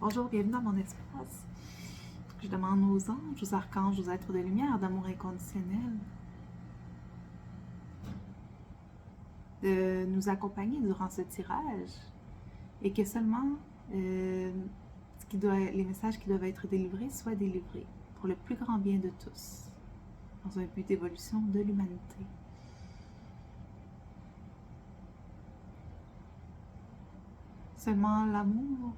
Bonjour, bienvenue dans mon espace. Je demande aux anges, aux archanges, aux êtres de lumière, d'amour inconditionnel, de nous accompagner durant ce tirage et que seulement les messages qui doivent être délivrés soient délivrés pour le plus grand bien de tous, dans un but d'évolution de l'humanité. Seulement l'amour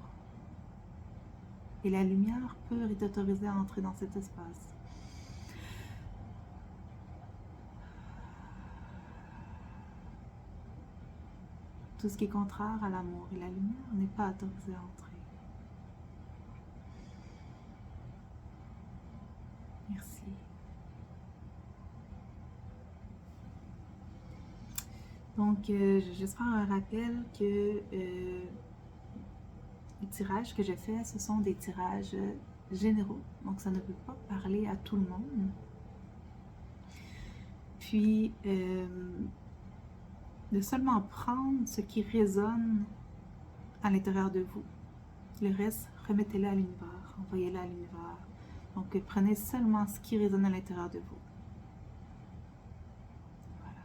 et la lumière pure est autorisée à entrer dans cet espace. Tout ce qui est contraire à l'amour et la lumière n'est pas autorisé à entrer. Merci. Donc, je vais juste faire un rappel que les tirages que je fais, ce sont des tirages généraux. Donc, ça ne peut pas parler à tout le monde. Puis, de seulement prendre ce qui résonne à l'intérieur de vous. Le reste, remettez-le à l'univers, envoyez-le à l'univers. Donc, prenez seulement ce qui résonne à l'intérieur de vous. Voilà.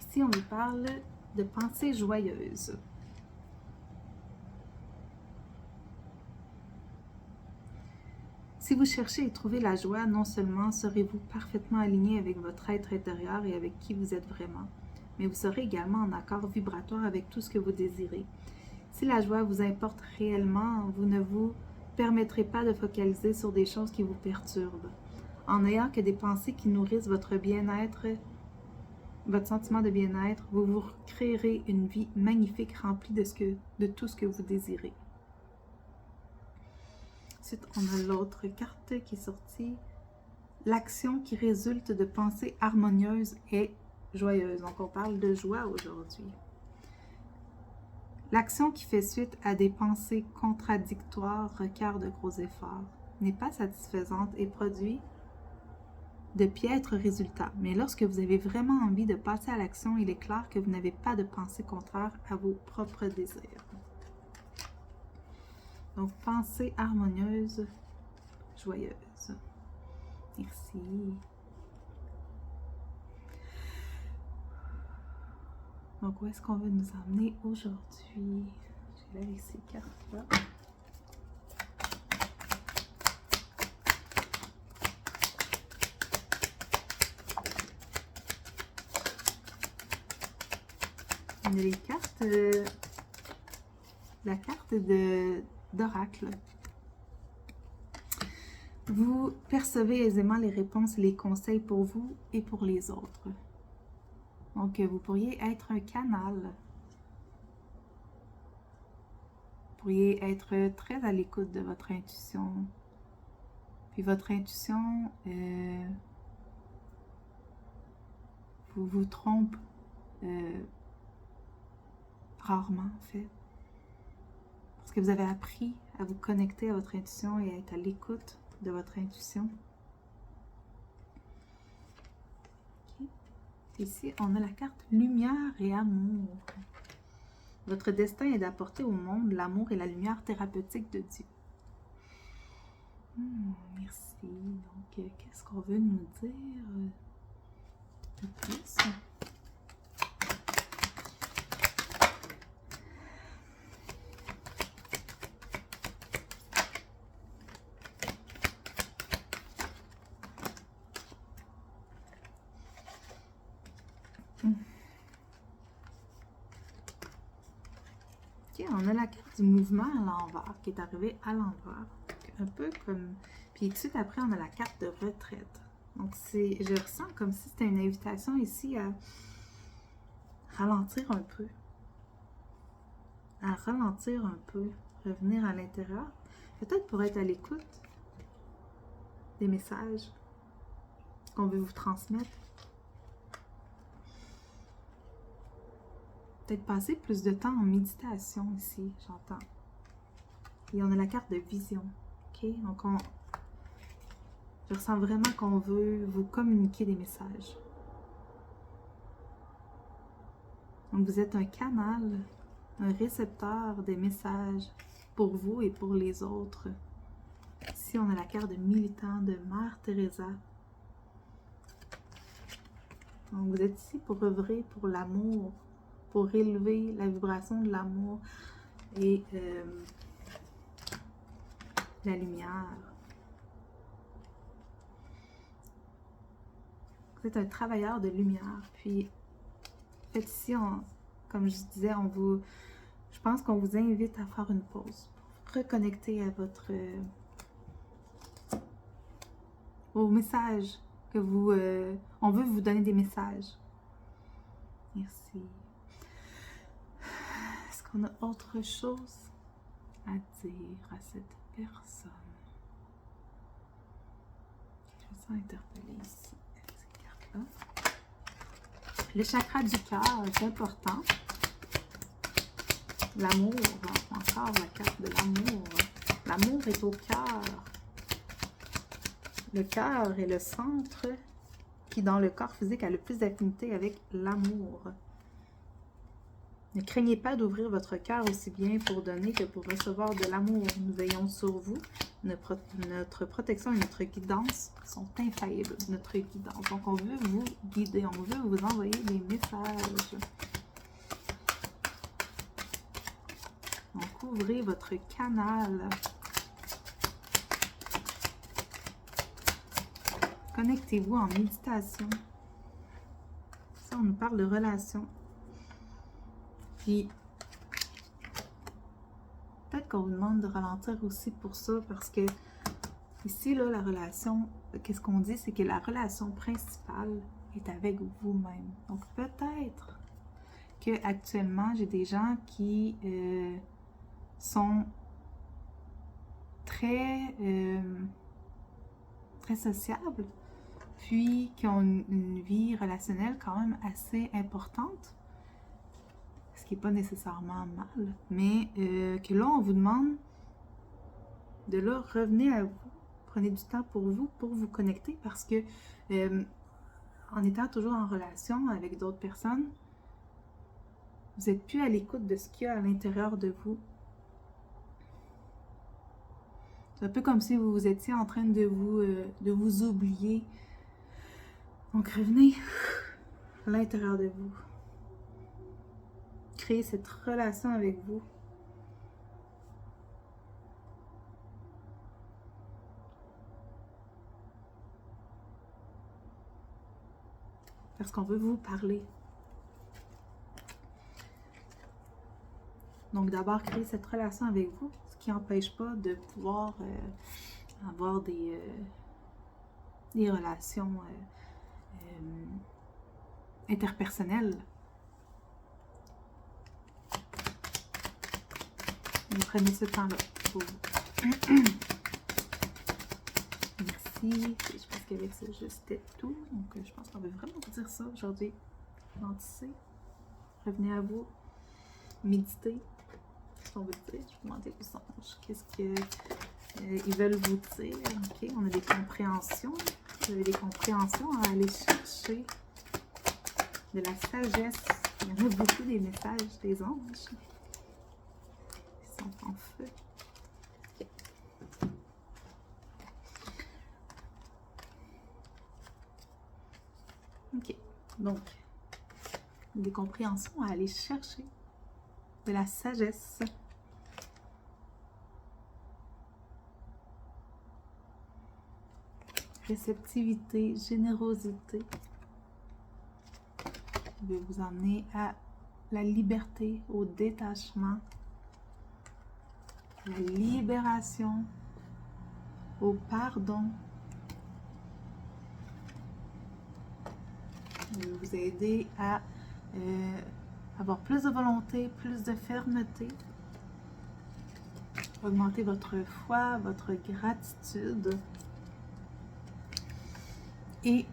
Ici, on nous parle de pensées joyeuses. Si vous cherchez à trouver la joie, non seulement serez-vous parfaitement aligné avec votre être intérieur et avec qui vous êtes vraiment, mais vous serez également en accord vibratoire avec tout ce que vous désirez. Si la joie vous importe réellement, vous ne vous permettrez pas de focaliser sur des choses qui vous perturbent. En n'ayant que des pensées qui nourrissent votre bien-être, votre sentiment de bien-être, vous vous créerez une vie magnifique remplie de tout ce que vous désirez. Ensuite, on a l'autre carte qui est sortie. L'action qui résulte de pensées harmonieuses et joyeuses. Donc, on parle de joie aujourd'hui. L'action qui fait suite à des pensées contradictoires requiert de gros efforts, n'est pas satisfaisante et produit de piètres résultats. Mais lorsque vous avez vraiment envie de passer à l'action, il est clair que vous n'avez pas de pensée contraire à vos propres désirs. Donc, pensée harmonieuse, joyeuse. Merci. Donc, où est-ce qu'on veut nous emmener aujourd'hui? Je vais avec ces cartes-là. On a les cartes, la carte d'oracle. Vous percevez aisément les réponses et les conseils pour vous et pour les autres. Donc, vous pourriez être un canal. Vous pourriez être très à l'écoute de votre intuition. Puis votre intuition vous trompe rarement, en fait. Parce que vous avez appris à vous connecter à votre intuition et à être à l'écoute de votre intuition. Okay. Ici, on a la carte lumière et amour. Votre destin est d'apporter au monde l'amour et la lumière thérapeutique de Dieu. Merci. Donc, qu'est-ce qu'on veut nous dire de plus? Okay, on a la carte du mouvement à l'envers qui est arrivée à l'envers. Un peu comme... Puis tout de suite après, on a la carte de retraite. Donc, je ressens comme si c'était une invitation ici à ralentir un peu. À ralentir un peu. Revenir à l'intérieur. Peut-être pour être à l'écoute des messages qu'on veut vous transmettre. Peut-être passer plus de temps en méditation ici, j'entends. Et on a la carte de vision. OK? Donc, Je ressens vraiment qu'on veut vous communiquer des messages. Donc, vous êtes un canal, un récepteur des messages pour vous et pour les autres. Ici, on a la carte de militant de Mère Teresa. Donc, vous êtes ici pour œuvrer pour l'amour, pour élever la vibration de l'amour et la lumière. Vous êtes un travailleur de lumière. Puis, en fait, ici, comme je disais, je pense qu'on vous invite à faire une pause, pour reconnecter à vos messages que on veut vous donner des messages. Merci. Est-ce qu'on a autre chose à dire à cette personne? Je me sens interpellée ici avec cette carte-là. Le chakra du cœur est important. L'amour, encore la carte de l'amour. L'amour est au cœur. Le cœur est le centre qui, dans le corps physique, a le plus d'affinité avec l'amour. Ne craignez pas d'ouvrir votre cœur aussi bien pour donner que pour recevoir de l'amour. Nous veillons sur vous. Notre protection et notre guidance sont infaillibles. Notre guidance. Donc, on veut vous guider. On veut vous envoyer des messages. Donc, ouvrez votre canal. Connectez-vous en méditation. Ça, on nous parle de relation. Puis, peut-être qu'on vous demande de ralentir aussi pour ça, parce que ici, là, la relation, qu'est-ce qu'on dit, c'est que la relation principale est avec vous-même. Donc, peut-être que actuellement j'ai des gens qui sont très sociables, puis qui ont une vie relationnelle quand même assez importante, ce qui n'est pas nécessairement mal, mais que là, on vous demande de là, revenez à vous, prenez du temps pour vous connecter, parce que en étant toujours en relation avec d'autres personnes, vous n'êtes plus à l'écoute de ce qu'il y a à l'intérieur de vous. C'est un peu comme si vous étiez en train de vous oublier. Donc, revenez à l'intérieur de vous. Créez cette relation avec vous. Parce qu'on veut vous parler. Donc, d'abord, créer cette relation avec vous, ce qui n'empêche pas de pouvoir avoir des relations interpersonnelles. Vous prenez ce temps-là pour vous. Merci. Je pense qu'avec ça, c'était tout. Donc, je pense qu'on veut vraiment vous dire ça aujourd'hui. Ralentissez. Revenez à vous. Méditez. Qu'est-ce qu'on veut dire? Je vous demandais aux anges. Qu'est-ce qu'ils veulent vous dire? Ok, on a des compréhensions. Vous avez des compréhensions à aller chercher. De la sagesse. Il y en a beaucoup des messages des anges. Ils sont en feu. Ok, donc, des compréhensions à aller chercher, de la sagesse. Réceptivité, générosité. Je vais vous emmener à la liberté, au détachement, la libération, au pardon. Je vais vous aider à avoir plus de volonté, plus de fermeté, augmenter votre foi, votre gratitude et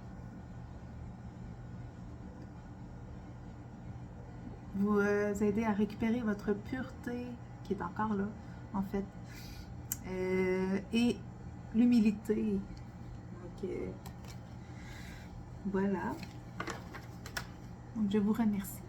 vous aider à récupérer votre pureté qui est encore là en fait et l'humilité. que voilà. Donc, je vous remercie.